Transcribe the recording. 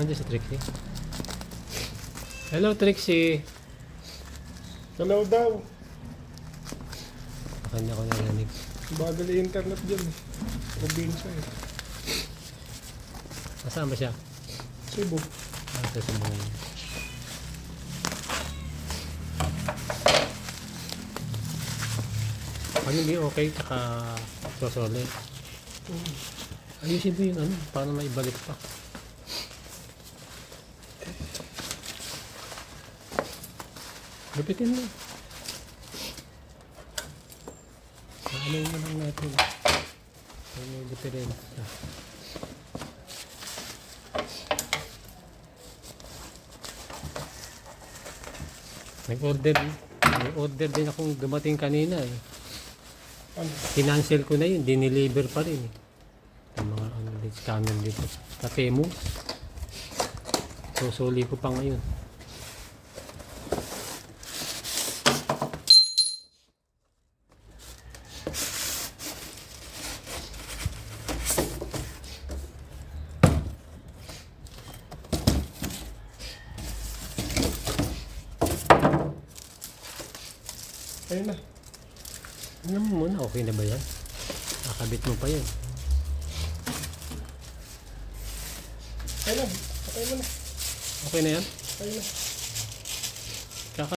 Nandiyan si Trixie. Hello, Trixie. Hello daw. Kanya ko narinig. Bagal yung internet dyan eh. Probinsya eh. Nasaan ba siya? Cebu. Sa Cebu. Pag hindi okay, tsaka sosole. Ayusin mo yung ano, paano maibalik pa. Lupitin mo. Ano mo lang natin. May diferensya. Nag-order din akong dumating kanina eh. Ano? Kinancel ko na yun, dineliver pa rin eh. Yung mga ano, scammer dito. Sa Temu. Susuli ko pa ngayon. Ayun na. Ano mo muna, okay na ba yan? Nakabit mo pa yan. Ayun na. Okay mo na. Okay na yan? Ayun na.